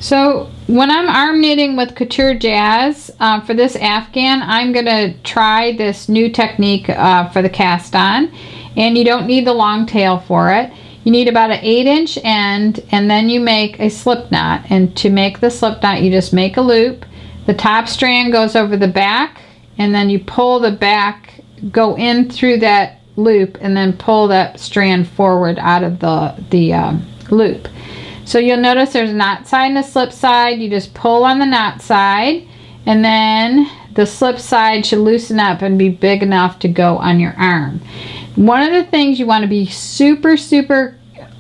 So when I'm arm knitting with Couture Jazz for this Afghan, I'm going to try this new technique for the cast on, and you don't need the long tail for it. You need about an 8-inch end, and then you make a slip knot, and to make the slip knot you just make a loop. The top strand goes over the back, and then you pull the back, go in through that loop, and then pull that strand forward out of the loop. So you'll notice there's a knot side and a slip side. You just pull on the knot side, and then the slip side should loosen up and be big enough to go on your arm. One of the things you want to be super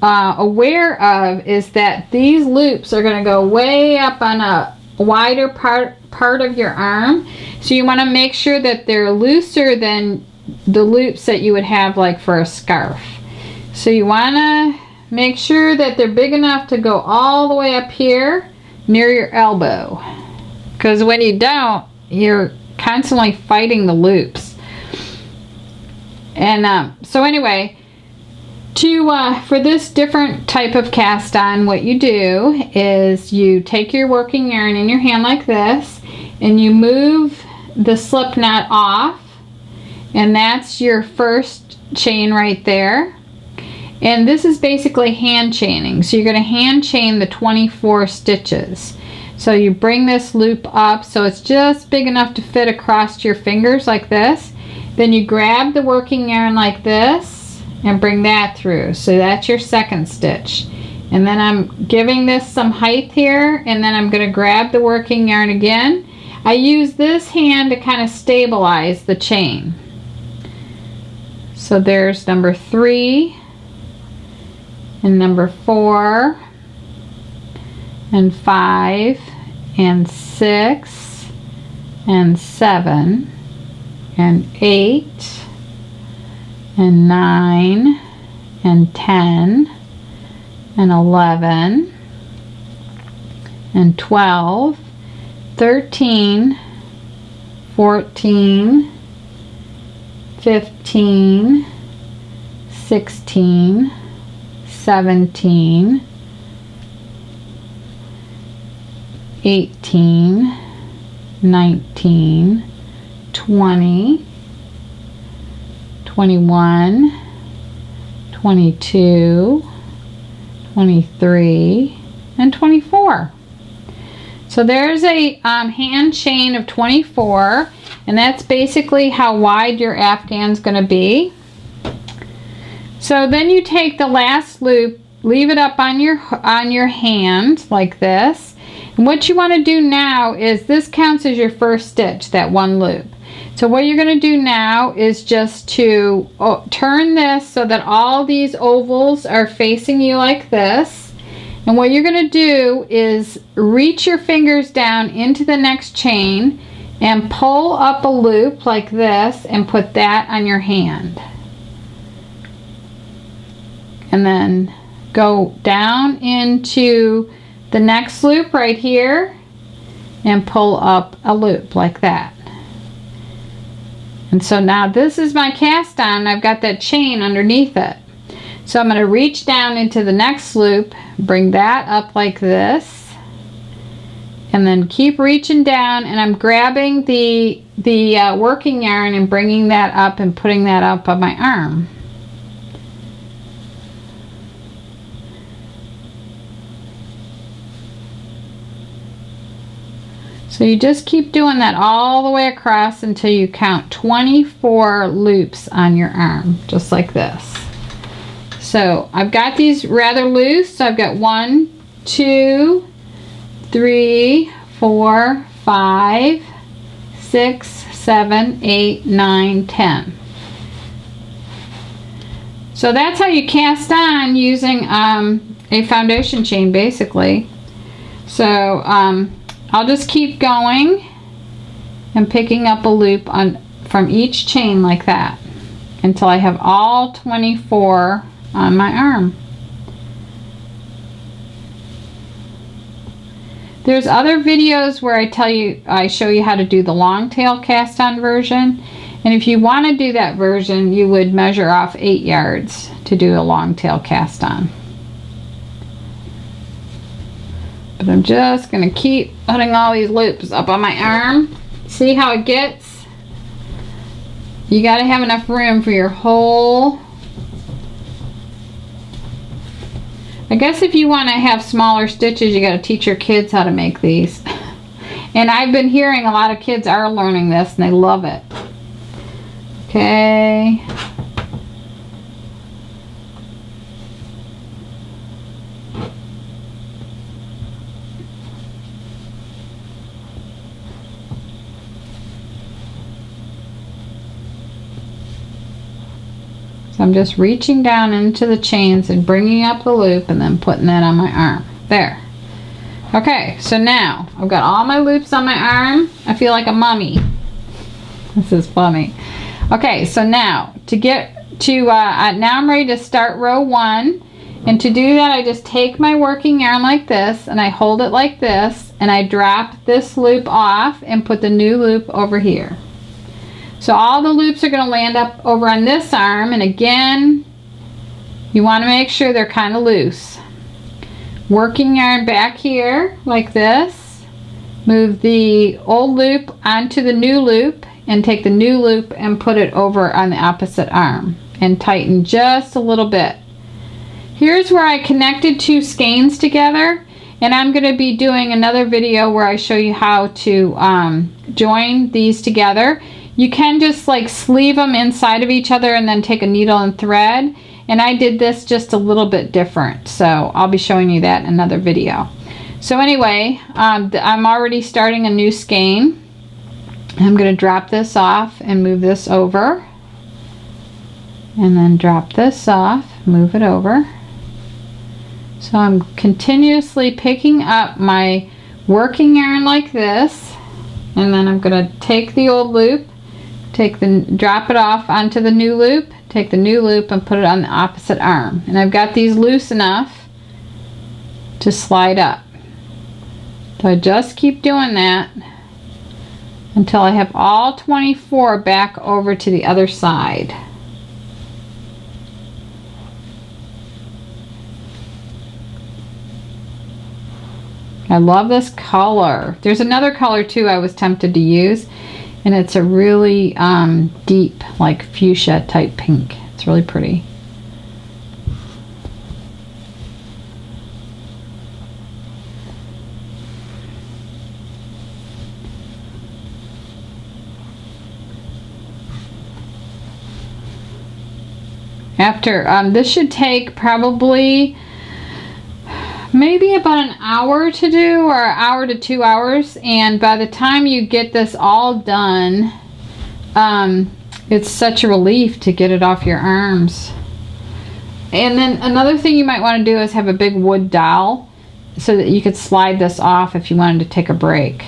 aware of is that these loops are going to go way up on a wider part of your arm. So you want to make sure that they're looser than the loops that you would have like for a scarf. So you want to make sure that they're big enough to go all the way up here near your elbow, because when you don't, you're constantly fighting the loops. And so anyway, for this different type of cast on, what you do is you take your working yarn in your hand like this, and you move the slip knot off, and that's your first chain right there. And this is basically hand chaining. So you're going to hand chain the 24 stitches. So you bring this loop up so it's just big enough to fit across your fingers like this. Then you grab the working yarn like this and bring that through. So that's your second stitch. And then I'm giving this some height here, and then I'm going to grab the working yarn again. I use this hand to kind of stabilize the chain. So there's number 3. And number 4 and 5 and 6 and 7 and 8 and 9 and 10 and 11 and 12, 13, 14, 15, 16, 17, 18, 19, 20, 21, 22, 23, and 24. So there's a hand chain of 24, and that's basically how wide your Afghan's going to be. So then you take the last loop, leave it up on your hand like this. And what you want to do now is, this counts as your first stitch, that one loop. So what you're going to do now is just to turn this so that all these ovals are facing you like this. And what you're going to do is reach your fingers down into the next chain and pull up a loop like this and put that on your hand. And then go down into the next loop right here and pull up a loop like that. And so now this is my cast on. I've got that chain underneath it. So I'm going to reach down into the next loop, bring that up like this, and then keep reaching down, and I'm grabbing the working yarn and bringing that up and putting that up on my arm. So you just keep doing that all the way across until you count 24 loops on your arm, just like this. So I've got these rather loose. So I've got 1, 2, 3, 4, 5, 6, 7, 8, 9, 10. So that's how you cast on using a foundation chain, basically. So I'll just keep going and picking up a loop from each chain like that until I have all 24 on my arm. There's other videos where I show you how to do the long tail cast on version, and if you want to do that version, you would measure off 8 yards to do a long tail cast on. But I'm just gonna keep putting all these loops up on my arm. See how it gets? You gotta have enough room for your whole. I guess if you wanna have smaller stitches, you gotta teach your kids how to make these. And I've been hearing a lot of kids are learning this and they love it. Okay. So I'm just reaching down into the chains and bringing up the loop and then putting that on my arm. There. Okay, so now I've got all my loops on my arm. I feel like a mummy. This is funny. Okay, so now to get to, now I'm ready to start row 1. And to do that, I just take my working yarn like this and I hold it like this and I drop this loop off and put the new loop over here. So all the loops are going to land up over on this arm, and again, you want to make sure they're kind of loose. Working yarn back here like this, move the old loop onto the new loop and take the new loop and put it over on the opposite arm and tighten just a little bit. Here's where I connected 2 skeins together, and I'm going to be doing another video where I show you how to join these together. You can just like sleeve them inside of each other and then take a needle and thread, and I did this just a little bit different, so I'll be showing you that in another video. So anyway, I'm already starting a new skein. I'm going to drop this off and move this over, and then drop this off, move it over. So I'm continuously picking up my working yarn like this, and then I'm going to take the old loop, drop it off onto the new loop, take the new loop and put it on the opposite arm. And I've got these loose enough to slide up. So I just keep doing that until I have all 24 back over to the other side. I love this color. There's another color too I was tempted to use, and it's a really deep, like fuchsia type pink. It's really pretty. After this should take probably maybe about an hour to do, or an hour to 2 hours, and by the time you get this all done, it's such a relief to get it off your arms. And then another thing you might want to do is have a big wood dowel so that you could slide this off if you wanted to take a break.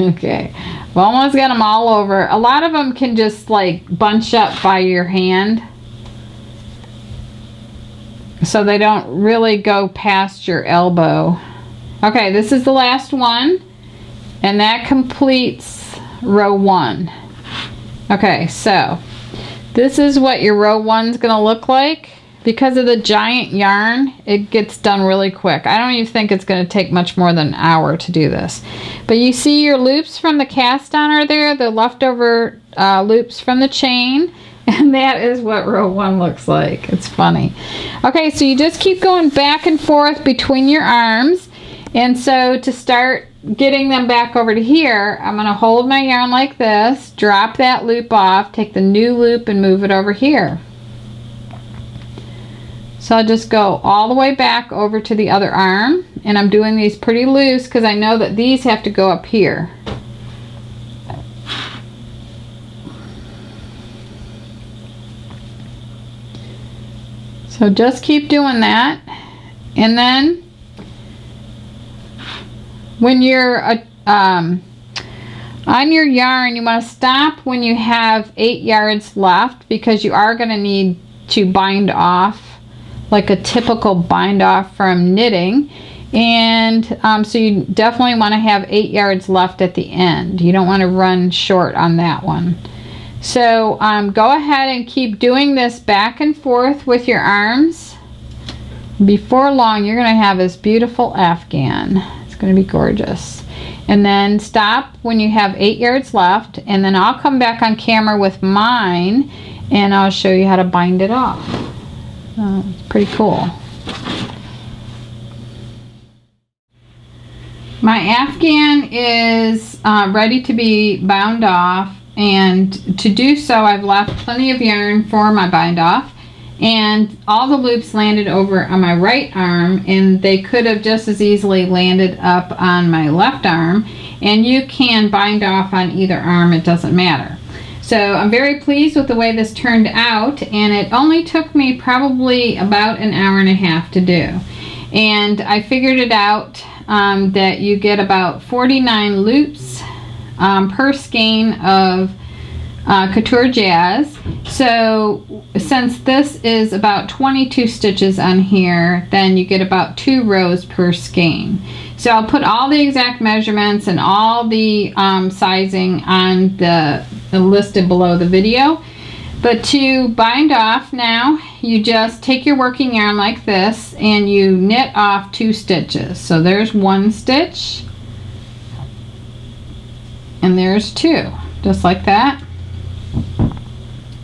Okay, I've almost got them all over. A lot of them can just like bunch up by your hand, so they don't really go past your elbow. Okay, this is the last one, and that completes row 1. Okay, so this is what your row 1's gonna look like. Because of the giant yarn, it gets done really quick. I don't even think it's going to take much more than an hour to do this. But you see your loops from the cast on are there, the leftover loops from the chain, and that is what row 1 looks like. It's funny. Okay, so you just keep going back and forth between your arms, and so to start getting them back over to here, I'm going to hold my yarn like this, drop that loop off, take the new loop and move it over here. So I'll just go all the way back over to the other arm, and I'm doing these pretty loose because I know that these have to go up here. So just keep doing that, and then when you're on your yarn, you want to stop when you have 8 yards left, because you are going to need to bind off like a typical bind off from knitting. And so you definitely want to have 8 yards left at the end. You don't want to run short on that one. So go ahead and keep doing this back and forth with your arms. Before long, you're going to have this beautiful Afghan. It's going to be gorgeous. And then stop when you have 8 yards left, and then I'll come back on camera with mine and I'll show you how to bind it off. It's pretty cool. My Afghan is ready to be bound off, and to do so I've left plenty of yarn for my bind off, and all the loops landed over on my right arm, and they could have just as easily landed up on my left arm, and you can bind off on either arm, it doesn't matter. So I'm very pleased with the way this turned out, and it only took me probably about an hour and a half to do. And I figured it out that you get about 49 loops per skein of Couture Jazz. So since this is about 22 stitches on here, then you get about 2 rows per skein. So I'll put all the exact measurements and all the sizing on the listed below the video. But to bind off now, you just take your working yarn like this and you knit off 2 stitches. So there's 1 stitch and there's 2, just like that.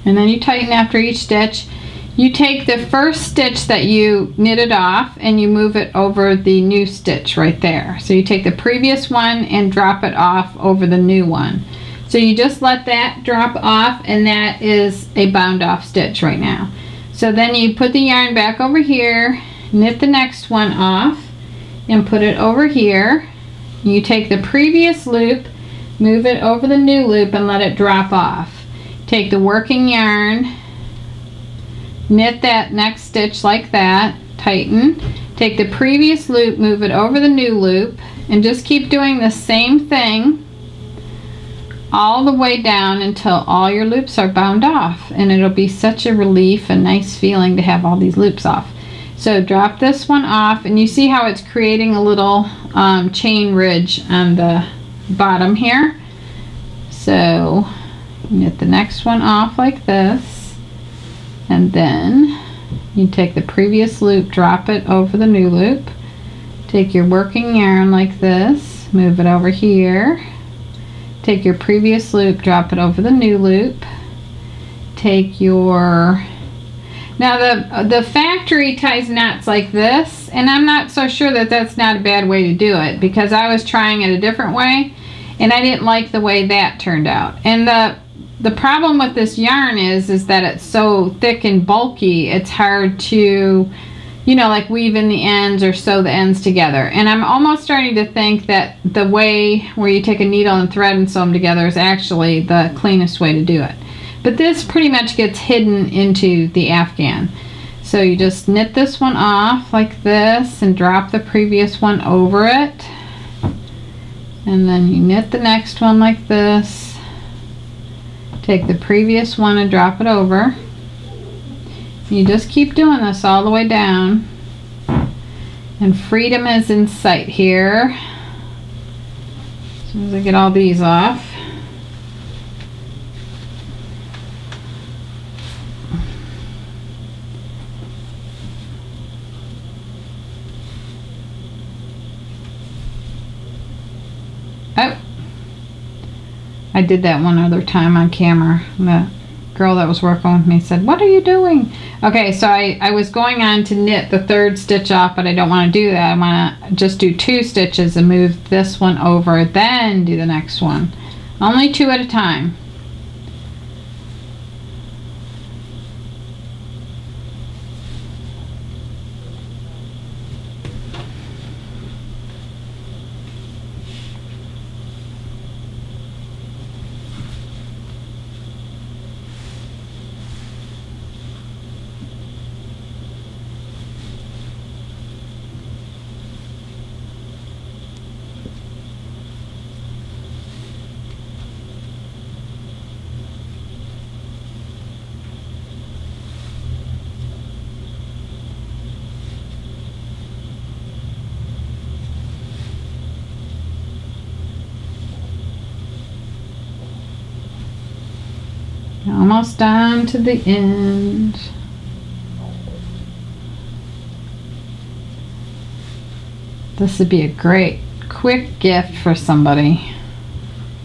And then you tighten after each stitch. You take the first stitch that you knitted off and you move it over the new stitch right there. So you take the previous one and drop it off over the new one. So you just let that drop off, and that is a bound off stitch right now. So then you put the yarn back over here, knit the next one off and put it over here. You take the previous loop, move it over the new loop and let it drop off. Take the working yarn, knit that next stitch like that, tighten, take the previous loop, move it over the new loop, and just keep doing the same thing all the way down until all your loops are bound off, and it'll be such a relief and nice feeling to have all these loops off. So drop this one off, and you see how it's creating a little chain ridge on the bottom here. So knit the next one off like this, and then you take the previous loop, drop it over the new loop, take your working yarn like this, move it over here, take your previous loop, drop it over the new loop, take your, now the factory ties knots like this, and I'm not so sure that that's not a bad way to do it, because I was trying it a different way and I didn't like the way that turned out. And the problem with this yarn is that it's so thick and bulky, it's hard to, you know, like weave in the ends or sew the ends together. And I'm almost starting to think that the way where you take a needle and thread and sew them together is actually the cleanest way to do it. But this pretty much gets hidden into the Afghan. So you just knit this one off like this and drop the previous one over it. And then you knit the next one like this. Take the previous one and drop it over. You just keep doing this all the way down, and freedom is in sight here. As soon as I get all these off. Oh, I did that one other time on camera. The girl that was working with me said, "What are you doing?" Okay, so I was going on to knit the 3rd stitch off, but I don't want to do that. I want to just do 2 stitches and move this one over, then do the next one. Only 2 at a time. Almost down to the end. This would be a great quick gift for somebody.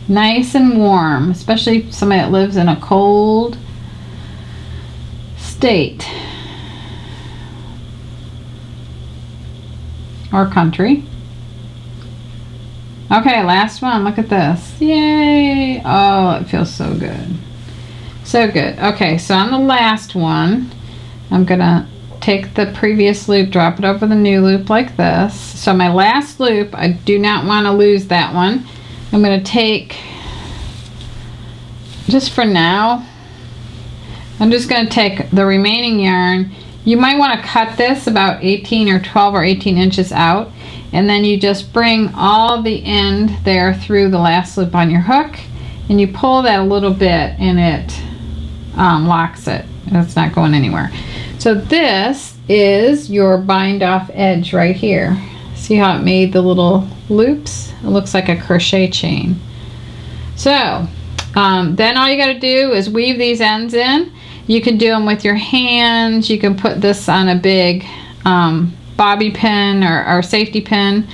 Nice and warm, especially somebody that lives in a cold state or country. Okay, last one. Look at this. Yay! Oh, it feels so good. So good. Okay, so on the last one, I'm gonna take the previous loop, drop it over the new loop like this. So my last loop, I do not want to lose that one. I'm gonna take, just for now, I'm just gonna take the remaining yarn. You might want to cut this about 18 or 12 or 18 inches out, and then you just bring all the end there through the last loop on your hook, and you pull that a little bit and it locks it. It's not going anywhere. So this is your bind off edge right here. See how it made the little loops? It looks like a crochet chain. So then all you got to do is weave these ends in. You can do them with your hands. You can put this on a big bobby pin or safety pin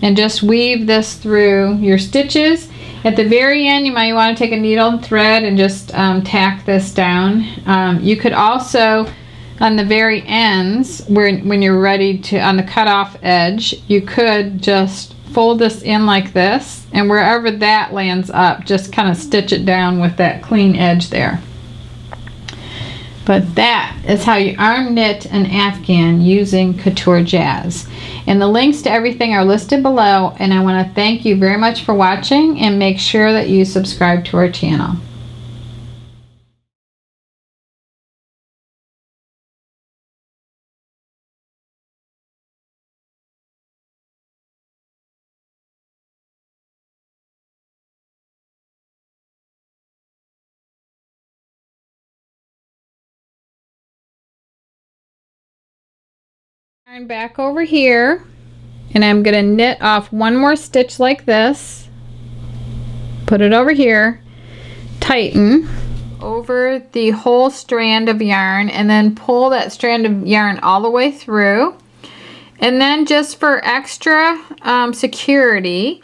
and just weave this through your stitches. At the very end, you might want to take a needle and thread and just tack this down. You could also, on the very ends, when you're ready to, on the cutoff edge, you could just fold this in like this, and wherever that lands up, just kind of stitch it down with that clean edge there. But that is how you arm knit an Afghan using Couture Jazz. And the links to everything are listed below, and I want to thank you very much for watching, and make sure that you subscribe to our channel. Turn back over here, and I'm going to knit off one more stitch like this, put it over here, tighten over the whole strand of yarn, and then pull that strand of yarn all the way through. And then just for extra security,